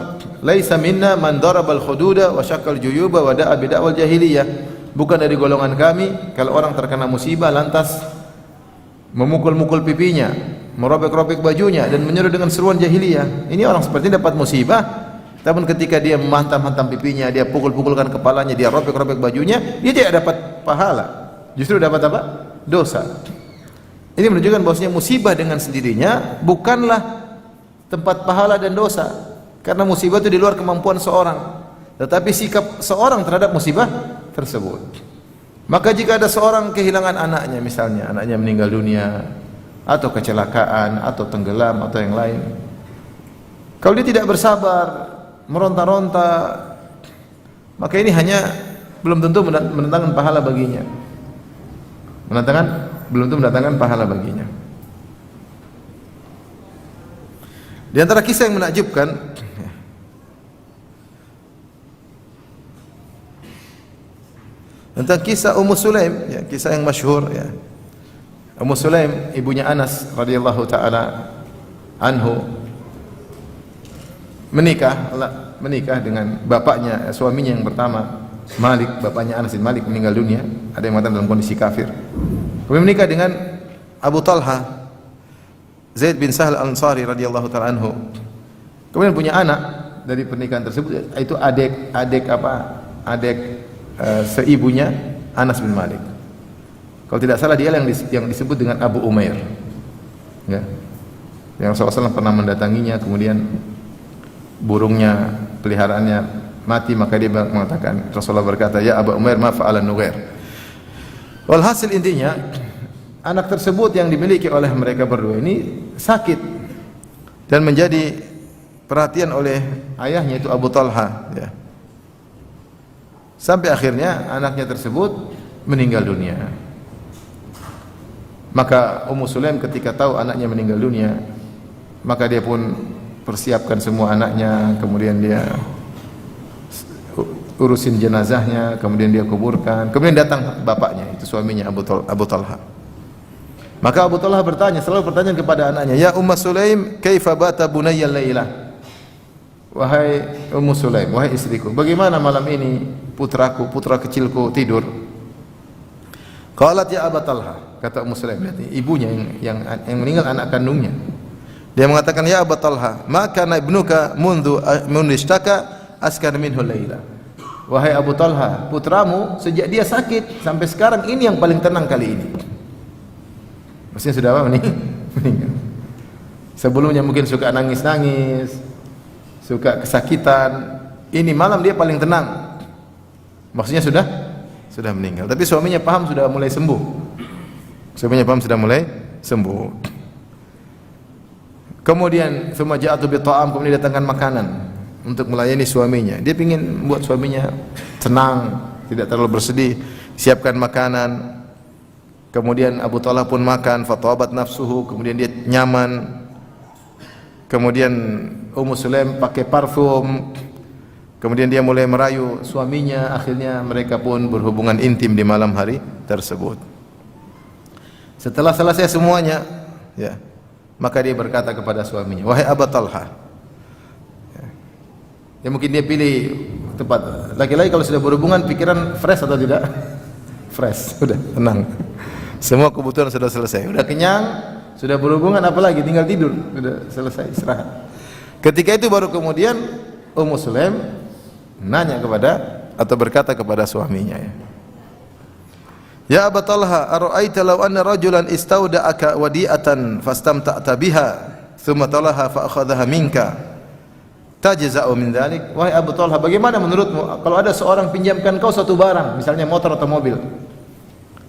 "Laisa minna man darabal khududa wa syaqqal juyuba wa da'a bid'awal jahiliyah." Bukan dari golongan kami kalau orang terkena musibah lantas memukul-mukul pipinya, merobek-robek bajunya dan menyeru dengan seruan jahiliyah. Ini orang seperti ini dapat musibah, namun ketika dia menghantam-hantam pipinya, dia pukul-pukulkan kepalanya, dia robek-robek bajunya, dia tidak dapat pahala. Justru dapat apa? Dosa. Ini menunjukkan bahwasanya musibah dengan sendirinya bukanlah tempat pahala dan dosa. Karena musibah itu di luar kemampuan seorang. Tetapi sikap seorang terhadap musibah tersebut. Maka jika ada seorang kehilangan anaknya, misalnya anaknya meninggal dunia, atau kecelakaan, atau tenggelam, atau yang lain, kalau dia tidak bersabar, meronta-ronta, maka ini hanya belum tentu mendatangkan pahala baginya. Belum tentu mendatangkan pahala baginya. Di antara kisah yang menakjubkan, tentang kisah Ummu Sulaim, ya, kisah yang masyhur, ya. Ummu Sulaim, ibunya Anas radhiyallahu taala anhu, menikah dengan bapaknya, suaminya yang pertama, Malik. Bapaknya Anas bin Malik meninggal dunia, ada yang mengatakan dalam kondisi kafir. Kemudian menikah dengan Abu Talha, Zaid bin Sahal Al-Ansari radhiyallahu taala anhu. Kemudian punya anak dari pernikahan tersebut, itu adik seibunya Anas bin Malik. Kalau tidak salah dia yang disebut dengan Abu Umair. Ya. Yang Rasulullah SAW pernah mendatanginya, kemudian burungnya peliharaannya mati, maka dia mengatakan, Rasulullah berkata, "Ya Abu Umair, ma fa'ala Nughair." Walhasil intinya, anak tersebut yang dimiliki oleh mereka berdua ini sakit dan menjadi perhatian oleh ayahnya, itu Abu Talha, ya. Sampai akhirnya anaknya tersebut meninggal dunia. Maka Ummu Sulaim ketika tahu anaknya meninggal dunia, maka dia pun persiapkan semua anaknya, kemudian dia urusin jenazahnya, kemudian dia kuburkan, kemudian datang bapaknya, itu suaminya Abu Talha. Maka Abu Talha selalu bertanya kepada anaknya, "Ya Ummu Sulaim, kaifa bata bunayya lailah?" Wahai Ummu Sulaim, wahai istriku, bagaimana malam ini putra kecilku tidur? Qalat ya Abu Talha, kata Ummu Sulaim, ibunya yang meninggal anak kandungnya. Dia mengatakan, "Ya Abu Talha, ma kana ibnuka mundu ishtaka askar minhu laila." Wahai Abu Talha, putramu sejak dia sakit sampai sekarang ini yang paling tenang kali ini. Maksudnya sudah apa meninggal. Sebelumnya mungkin suka nangis-nangis, suka kesakitan, ini malam dia paling tenang. Maksudnya sudah meninggal. Tapi suaminya paham sudah mulai sembuh. Kemudian summa ja'atu bi ta'am, kemudian datangkan makanan untuk melayani suaminya. Dia ingin membuat suaminya tenang, tidak terlalu bersedih, siapkan makanan. Kemudian Abu Talha pun makan, fatawabat nafsuhu, kemudian dia nyaman. Kemudian Ummu Sulaim pakai parfum. Kemudian dia mulai merayu suaminya, akhirnya mereka pun berhubungan intim di malam hari tersebut. Setelah selesai semuanya, ya, maka dia berkata kepada suaminya, "Wahai Abu Talha." Ya, mungkin dia pilih tempat. Laki-laki kalau sudah berhubungan pikiran fresh atau tidak? Fresh, sudah tenang. Semua kebutuhan sudah selesai, sudah kenyang, sudah berhubungan, apalagi tinggal tidur, sudah selesai istirahat. Ketika itu baru kemudian Ummu Sulaim nanya kepada atau berkata kepada suaminya, "Ya Abu Talha, ara'aita law anna rajulan istawda'aka wadi'atan fastamta'ta biha, thumma talaha fa akhadhaha minka, tajza'u min dhalik?" Wahai Abu Talha, bagaimana menurutmu kalau ada seorang pinjamkan kau suatu barang, misalnya motor atau mobil,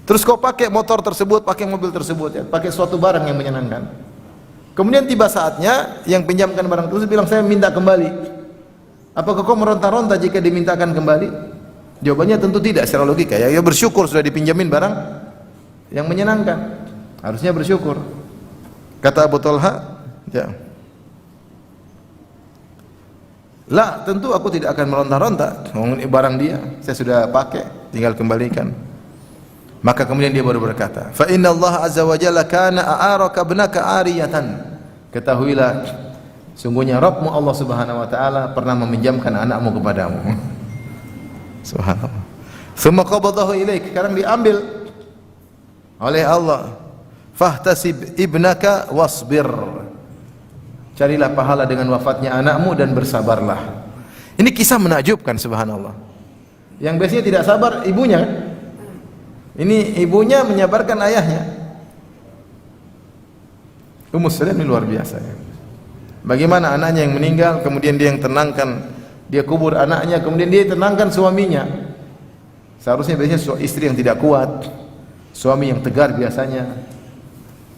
terus kau pakai motor tersebut, pakai mobil tersebut, ya, pakai suatu barang yang menyenangkan. Kemudian tiba saatnya yang pinjamkan barang tersebut bilang, "Saya minta kembali." Apakah kau meronta-ronta jika dimintakan kembali? Jawabannya tentu tidak secara logika. Ya, bersyukur sudah dipinjamin barang yang menyenangkan. Harusnya bersyukur. Kata Abu Talha, ya. La, tentu aku tidak akan meronta-ronta. Ini barang dia, saya sudah pakai, tinggal kembalikan. Maka kemudian dia baru berkata, fa inna Allah azza wa jalla kana a'araka ibnaka ariyatan. Ketahuilah, sungguhnya Rabbmu Allah Subhanahu wa taala pernah meminjamkan anakmu kepadamu. Subhanallah. Tsumma qabadahu ilaik, sekarang diambil oleh Allah. Fahtasib ibnaka wasbir. Carilah pahala dengan wafatnya anakmu dan bersabarlah. Ini kisah menakjubkan, subhanallah. Yang biasanya tidak sabar ibunya kan? Ini ibunya menyabarkan ayahnya. Ummu Salam ini luar biasa ya. Bagaimana anaknya yang meninggal, kemudian dia yang tenangkan, dia kubur anaknya, kemudian dia tenangkan suaminya. Seharusnya biasanya istri yang tidak kuat, suami yang tegar biasanya.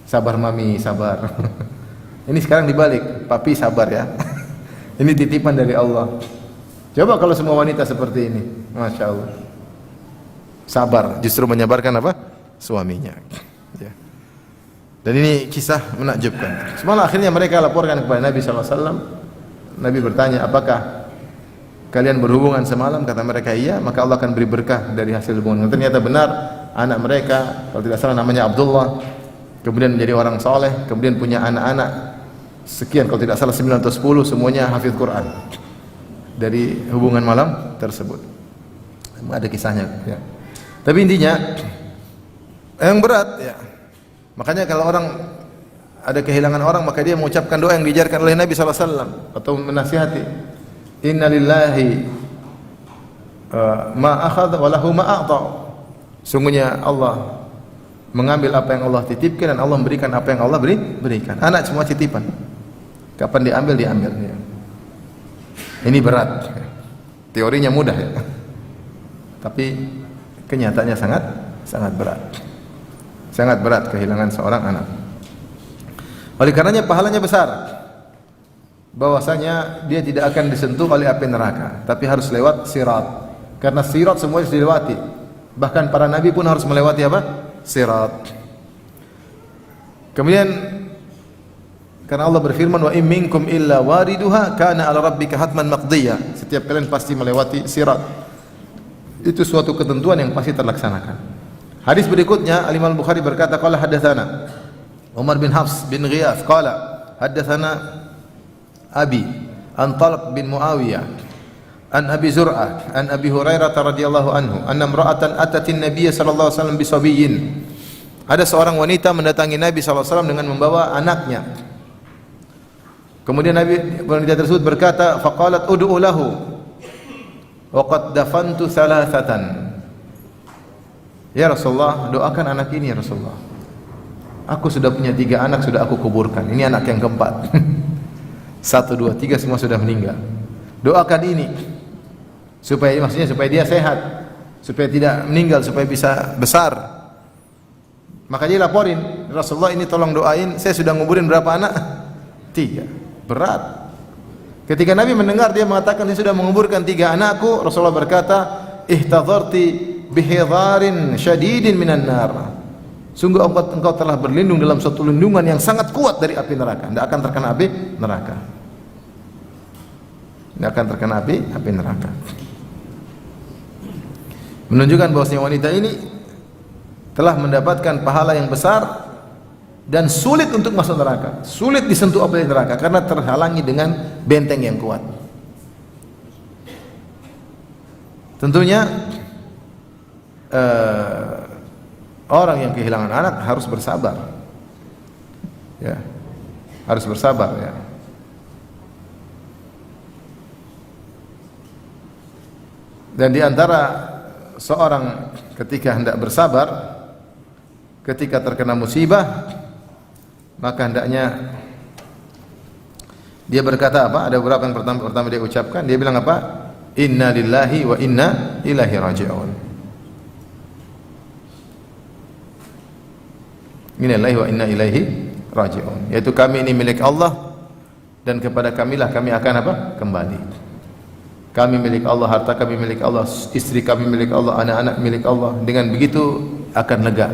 Sabar mami, sabar. Ini sekarang dibalik, papi sabar ya. Ini titipan dari Allah. Coba kalau semua wanita seperti ini, masya Allah. Sabar, justru menyabarkan apa? Suaminya. Ya. Dan ini kisah menakjubkan. Semalam akhirnya mereka laporkan kepada Nabi SAW. Nabi bertanya, apakah kalian berhubungan semalam? Kata mereka, iya. Maka Allah akan beri berkah dari hasil hubungan. Ternyata benar, anak mereka, kalau tidak salah namanya Abdullah, kemudian menjadi orang soleh, kemudian punya anak-anak sekian, kalau tidak salah 9 atau 10, semuanya hafidz Quran dari hubungan malam tersebut. Ada kisahnya ya. Tapi intinya yang berat ya. Makanya kalau orang ada kehilangan orang, maka dia mengucapkan doa yang diajarkan oleh Nabi SAW atau menasihati, inna lillahi ma akhadha wa lahu ma a'ta. Sungguhnya Allah mengambil apa yang Allah titipkan dan Allah memberikan apa yang Allah berikan. Anak semua titipan. Kapan diambil, diambil ya. Ini berat. Teorinya mudah ya. Tapi kenyataannya sangat berat. Sangat berat kehilangan seorang anak. Oleh karenanya pahalanya besar. Bahwasanya dia tidak akan disentuh oleh api neraka, tapi harus lewat sirat. Karena sirat semuanya harus dilewati. Bahkan para nabi pun harus melewati apa? Sirat. Kemudian karena Allah berfirman, wa in minkum illa wariduha kana 'ala rabbika hatman maqdiyya. Setiap kalian pasti melewati sirat. Itu suatu ketentuan yang pasti terlaksanakan. Hadis berikutnya Al-Imam Al-Bukhari berkata, qala hadatsana Umar bin Hafs bin Ghiyath qala hadatsana Abi an Talq bin Muawiyah an Abi Zur'ah an Abi Hurairah radhiyallahu anhu anna imra'atan atatin Nabiy sallallahu alaihi wasallam bi sabiyyin. Ada seorang wanita mendatangi Nabi sallallahu alaihi wasallam dengan membawa anaknya. Kemudian wanita tersebut berkata, faqalat ud'u lahu wa qad dafantu thalathatan. Ya Rasulullah, doakan anak ini ya Rasulullah. Aku sudah punya 3 anak, sudah aku kuburkan. Ini anak yang keempat. 1, 2, 3 semua sudah meninggal. Doakan ini supaya dia sehat, supaya tidak meninggal, supaya bisa besar. Maka dia laporin, Rasulullah ini tolong doain, saya sudah nguburin berapa anak? 3. Berat. Ketika Nabi mendengar dia mengatakan dia sudah menguburkan 3 anakku, Rasulullah berkata, ihtadharti bihidharin syadidin minan nar. Sungguh engkau telah berlindung dalam suatu lindungan yang sangat kuat dari api neraka. Tidak akan terkena api neraka. Tidak akan terkena api neraka. Menunjukkan bahwasanya wanita ini telah mendapatkan pahala yang besar dan sulit untuk masuk neraka, sulit disentuh api neraka karena terhalangi dengan benteng yang kuat. Tentunya orang yang kehilangan anak harus bersabar, ya, harus bersabar, ya. Dan di antara seorang ketika hendak bersabar, ketika terkena musibah, maka hendaknya dia berkata apa? Ada beberapa yang pertama dia ucapkan. Dia bilang apa? Inna lillahi wa inna ilaihi raji'un. Inna lillahi wa inna ilaihi raji'un. Yaitu kami ini milik Allah dan kepada kamilah kami akan apa? Kembali. Kami milik Allah, harta kami milik Allah, istri kami milik Allah, anak-anak milik Allah. Dengan begitu akan lega.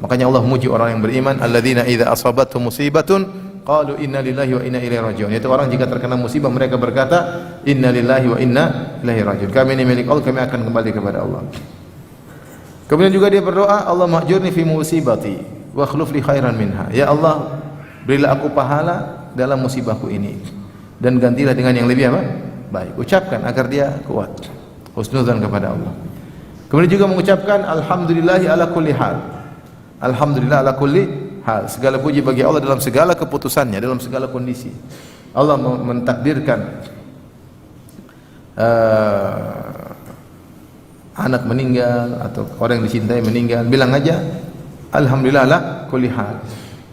Makanya Allah memuji orang yang beriman, alladzina idza asabatuhum musibatun qalu inna lillahi wa inna ilaihi raji'un. Yaitu orang jika terkena musibah mereka berkata inna lillahi wa inna ilaihi raji'un. Kami ini milik Allah, kami akan kembali kepada Allah. Kemudian juga dia berdoa, Allah mahjurni fi musibati wa akhluf li khairan minha. Ya Allah, berilah aku pahala dalam musibahku ini dan gantilah dengan yang lebih apa? Baik. Ucapkan agar dia kuat. Husnudzan kepada Allah. Kemudian juga mengucapkan alhamdulillahi ala kulli hal. Alhamdulillah ala kulli hal. Segala puji bagi Allah dalam segala keputusannya, dalam segala kondisi. Allah mentakdirkan anak meninggal atau orang yang dicintai meninggal, bilang aja alhamdulillah ala kulli hal.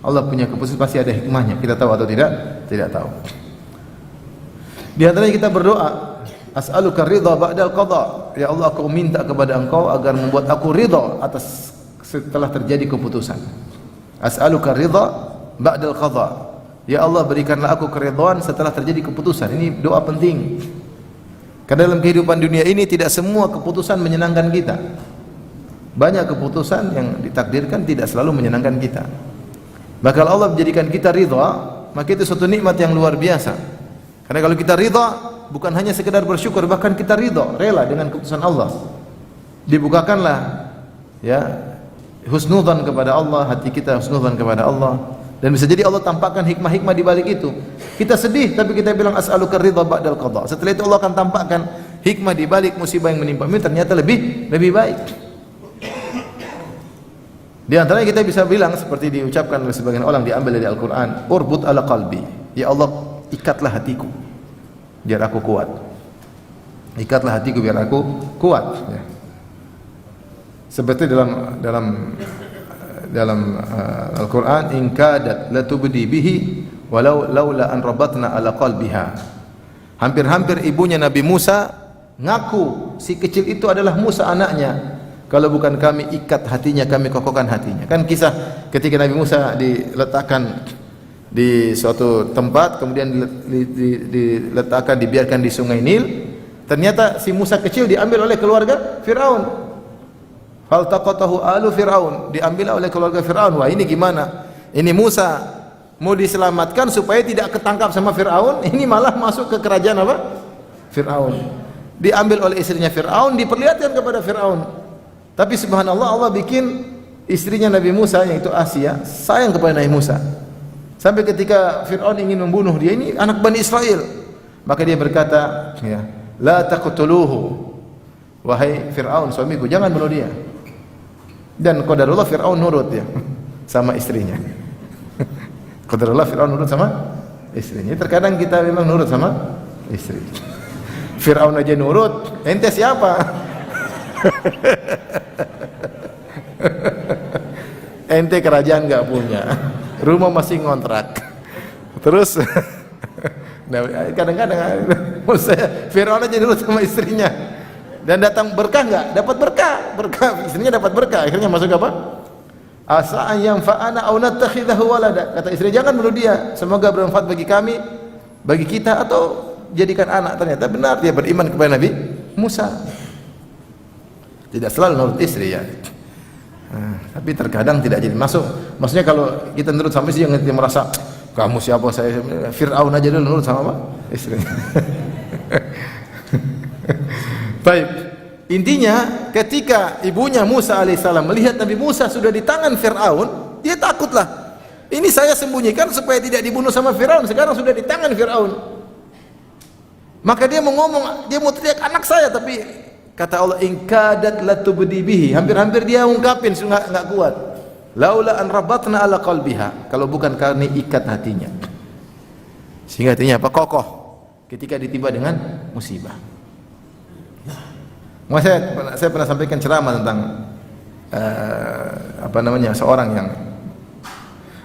Allah punya keputusan, pasti ada hikmahnya. Kita tahu atau tidak? Tidak tahu. Di antaranya kita berdoa, as'aluka ridha ba'dal qada. Ya Allah, aku minta kepada Engkau agar membuat aku ridha atas setelah terjadi keputusan. As'aluka ridha ba'dal qada. Ya Allah, berikanlah aku keridhaan setelah terjadi keputusan. Ini doa penting. Karena dalam kehidupan dunia ini tidak semua keputusan menyenangkan kita. Banyak keputusan yang ditakdirkan tidak selalu menyenangkan kita. Maka kalau Allah menjadikan kita ridha, maka itu suatu nikmat yang luar biasa. Karena kalau kita ridha, bukan hanya sekedar bersyukur, bahkan kita ridha, rela dengan keputusan Allah. Dibukakanlah ya husnudzan kepada Allah, hati kita husnudzan kepada Allah. Dan bisa jadi Allah tampakkan hikmah-hikmah di balik itu. Kita sedih tapi kita bilang as'aluka ridha ba'dal qada. Setelah itu Allah akan tampakkan hikmah di balik musibah yang menimpa ini ternyata lebih baik. Di antaranya kita bisa bilang seperti diucapkan oleh sebagian orang, diambil dari Al-Qur'an, urbut ala qalbi. Ya Allah, ikatlah hatiku biar aku kuat. Ikatlah hatiku biar aku kuat ya. Seperti dalam Al-Qur'an, in kadat latubdi bihi walau laula an rabatna ala qalbiha. Hampir-hampir ibunya Nabi Musa ngaku si kecil itu adalah Musa anaknya. Kalau bukan kami ikat hatinya, kami kokohkan hatinya. Kan kisah ketika Nabi Musa diletakkan di suatu tempat, kemudian diletakkan, dibiarkan di sungai Nil. Ternyata si Musa kecil diambil oleh keluarga Fir'aun. Faltaqatahu alu Fir'aun, diambil oleh keluarga Fir'aun. Wah, ini gimana? Ini Musa mau diselamatkan supaya tidak ketangkap sama Fir'aun, ini malah masuk ke kerajaan apa? Fir'aun. Diambil oleh istrinya Fir'aun, diperlihatkan kepada Fir'aun. Tapi subhanallah, Allah bikin istrinya Nabi Musa, yaitu Asia, sayang kepada Nabi Musa. Sampai ketika Fir'aun ingin membunuh dia, ini anak Bani Israel, maka dia berkata, ya, la taqtuluhu, wahai Fir'aun suamiku, jangan bunuh dia. Dan qadarullah Fir'aun nurut ya sama istrinya. Qadarullah Fir'aun nurut sama istrinya. Terkadang kita memang nurut sama istri. Fir'aun aja nurut, ente siapa? Ente kerajaan enggak punya, rumah masih ngontrak. Terus kadang-kadang Fir'aun aja nurut sama istrinya. Dan datang berkah enggak? Dapat berkah, istrinya dapat berkah. Akhirnya masuk apa? Asa an yanfa'ana aw natakhidahu walada. Kata istri, jangan bunuh dia, semoga bermanfaat bagi kami, bagi kita, atau jadikan anak. Ternyata benar, dia beriman kepada Nabi Musa. Tidak selalu nurut istri ya. Tapi terkadang tidak jadi masuk. Maksudnya kalau kita nurut sama istri, jangan dia merasa kamu siapa, saya Fir'aun aja dulu nurut sama apa? Istri. Baik. Intinya ketika ibunya Musa alaihissalam melihat Nabi Musa sudah di tangan Fir'aun, dia takutlah. Ini saya sembunyikan supaya tidak dibunuh sama Fir'aun, sekarang sudah di tangan Fir'aun. Maka dia mau ngomong, dia mau teriak anak saya, tapi kata Allah, in kadat latubdi bihi, hampir-hampir dia ungkapin enggak kuat. Laula an rabatna ala qalbiha, kalau bukan kami ikat hatinya. Sehingga hatinya apa? Kokoh ketika ditimpa dengan musibah. Saya pernah sampaikan ceramah tentang seorang yang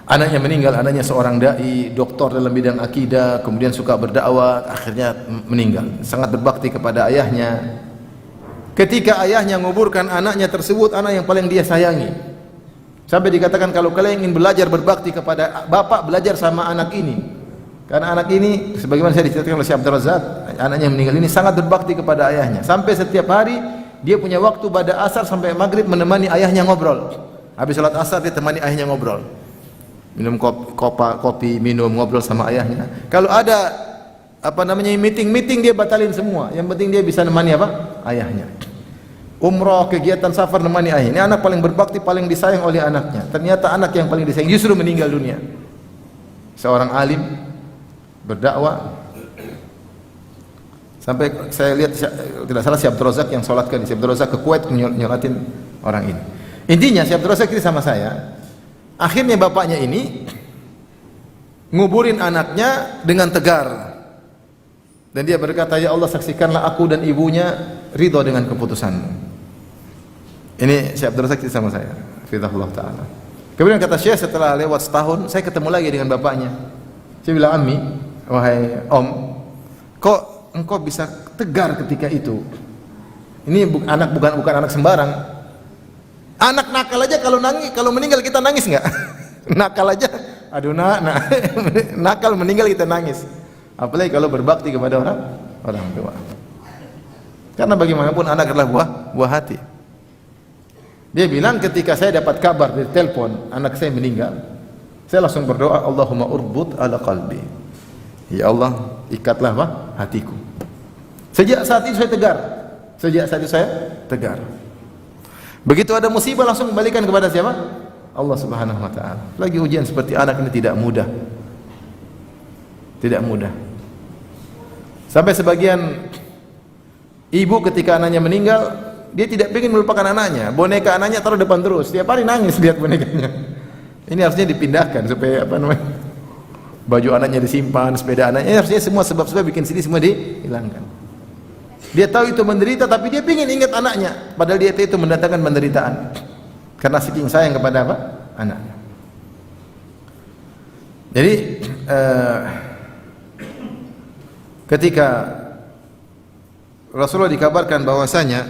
anaknya meninggal, anaknya seorang dai, doktor dalam bidang akidah, kemudian suka berdakwah, akhirnya meninggal. Sangat berbakti kepada ayahnya. Ketika ayahnya menguburkan anaknya tersebut, anak yang paling dia sayangi, sampai dikatakan kalau kalian ingin belajar berbakti kepada bapak, belajar sama anak ini. Karena anak ini, sebagaimana saya diceritakan oleh Syekh Abdul Razak, anaknya meninggal ini sangat berbakti kepada ayahnya. Sampai setiap hari dia punya waktu pada asar sampai maghrib menemani ayahnya ngobrol. Habis salat asar dia temani ayahnya ngobrol. minum kopi, minum, ngobrol sama ayahnya. Kalau ada meeting dia batalin semua. Yang penting dia bisa nemani ayahnya. Umrah, kegiatan safar nemani ayah. Ini anak paling berbakti, paling disayang oleh anaknya. Ternyata anak yang paling disayang justru meninggal dunia. Seorang alim berdakwah sampai saya lihat tidak salah Syekh Abdul Razak yang sholatkan, Syekh Abdul Razak ke Kuwait nyolatin orang ini. Intinya Syekh Abdul Razak ini sama saya. Akhirnya bapaknya ini nguburin anaknya dengan tegar. Dan dia berkata, "Ya Allah, saksikanlah aku dan ibunya ridha dengan keputusanmu." Ini Syekh Abdul Razak sama saya, hafizahullah taala. Kemudian kata Syekh, setelah lewat setahun, saya ketemu lagi dengan bapaknya. Saya bilang, "Ammi, wahai Om, kok engkau bisa tegar ketika itu? Ini anak bukan anak sembarang. Anak nakal aja kalau meninggal kita nangis enggak? Nakal aja, aduh nakal meninggal kita nangis. Apalagi kalau berbakti kepada orang tua. Karena bagaimanapun anak adalah buah hati." Dia bilang, ketika saya dapat kabar dari telepon anak saya meninggal, saya langsung berdoa, Allahumma urbut ala qalbi. Ya Allah, ikatlah hatiku. Sejak saat itu saya tegar. Begitu ada musibah langsung kembalikan kepada siapa? Allah Subhanahu wa taala. Lagi ujian seperti anak ini tidak mudah. Tidak mudah. Sampai sebagian ibu ketika anaknya meninggal, dia tidak ingin melupakan anaknya. Boneka anaknya taruh depan terus. Setiap hari nangis lihat bonekanya. Ini harusnya dipindahkan supaya baju anaknya disimpan, sepeda anaknya, harusnya semua sebab-sebab bikin sedih semua dihilangkan. Dia tahu itu menderita, tapi dia ingin ingat anaknya, padahal dia itu mendatangkan penderitaan karena saking sayang kepada anaknya. Jadi ketika Rasulullah dikabarkan bahwasanya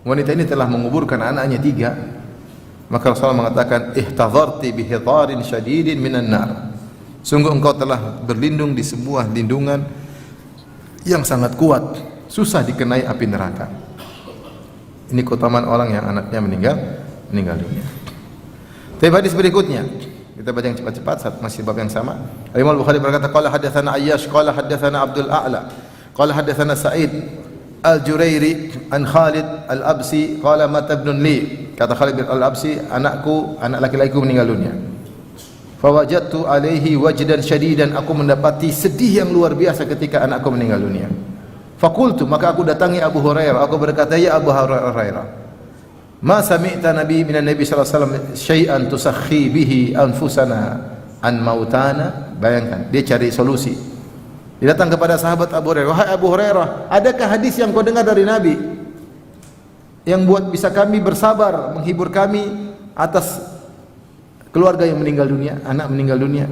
wanita ini telah menguburkan anaknya 3, maka Rasulullah mengatakan, ihtadharti bihidharin syadidin minan nar. Sungguh engkau telah berlindung di sebuah lindungan yang sangat kuat, susah dikenai api neraka. Ini keutamaan orang yang anaknya meninggal dunia. Tapi hadis berikutnya kita baca yang cepat-cepat, masih bab yang sama. Imam Al-Bukhari berkata, qala hadatsana Ayyash qala hadatsana Abdul A'la qala hadatsana Sa'id Al-Jurairi an Khalid Al-Absi qala mata ibnun li. Kata Khalid Al-Absi, anak laki-lakiku meninggal dunia. Fawajadtu alaihi wajdan syadidan, aku mendapati sedih yang luar biasa ketika anakku meninggal dunia. Fakultu, maka aku datangi Abu Hurairah, aku berkata, ya Abu Hurairah, ma sami'ta minan Nabi sallallahu alaihi wasallam syai'an tusakhi bihi anfusana an mautana. Bayangkan, dia cari solusi. Dia datang kepada sahabat Abu Hurairah, wahai Abu Hurairah, adakah hadis yang kau dengar dari Nabi yang buat bisa kami bersabar, menghibur kami atas keluarga yang meninggal dunia, anak meninggal dunia?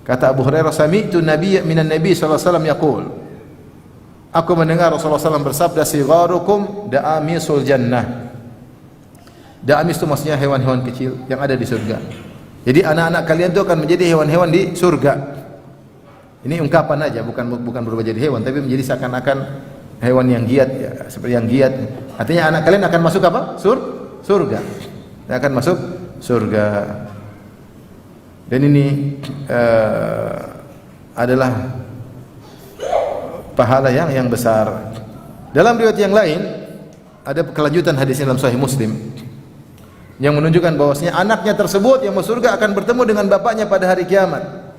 Kata Abu Hurairah, sami'tu minan Nabi sallallahu alaihi wasallam yaqul, aku mendengar Rasulullah SAW bersabda, sigharukum da'amisul jannah. Da'amis itu maksudnya hewan-hewan kecil yang ada di surga. Jadi anak-anak kalian itu akan menjadi hewan-hewan di surga. Ini ungkapan aja, bukan berubah jadi hewan, tapi menjadi seakan-akan hewan yang giat, ya, seperti yang giat. Artinya anak kalian akan masuk apa? Surga. Akan masuk surga. Dan ini adalah pahala yang besar. Dalam riwayat yang lain ada kelanjutan hadis dalam Sahih Muslim yang menunjukkan bahwasanya anaknya tersebut yang masuk surga akan bertemu dengan bapaknya pada hari kiamat.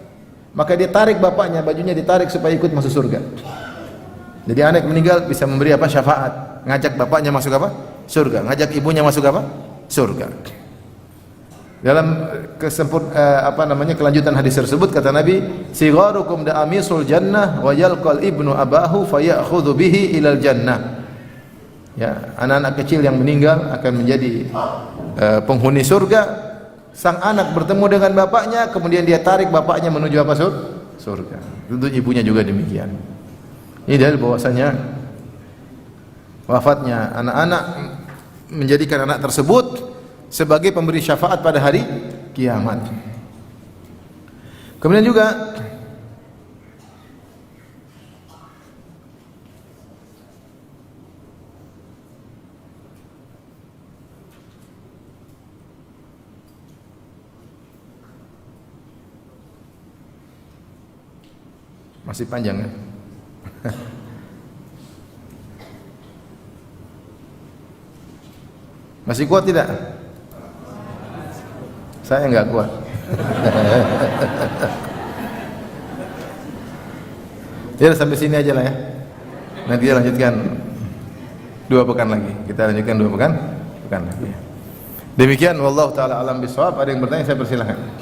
Maka dia tarik bapaknya, bajunya ditarik supaya ikut masuk surga. Jadi anak meninggal bisa memberi syafaat, ngajak bapaknya masuk surga, ngajak ibunya masuk surga. Dalam kelanjutan hadis tersebut kata Nabi, sigharukum da'amisul jannah wa yalqal ibnu abahu fayakhudhu bihi ilal jannah. Ya, anak-anak kecil yang meninggal akan menjadi penghuni surga. Sang anak bertemu dengan bapaknya, kemudian dia tarik bapaknya menuju surga. Tentu ibunya juga demikian. Ini dalil bahwasanya wafatnya anak-anak menjadikan anak tersebut sebagai pemberi syafaat pada hari kiamat. Kemudian juga Masih panjang ya? Masih kuat tidak? Saya enggak kuat. Ya sampai sini aja lah ya. Nanti kita lanjutkan 2 pekan lagi. Kita lanjutkan 2 pekan lagi. Demikian wallahu taala alam bisawab. Ada yang bertanya saya persilahkan.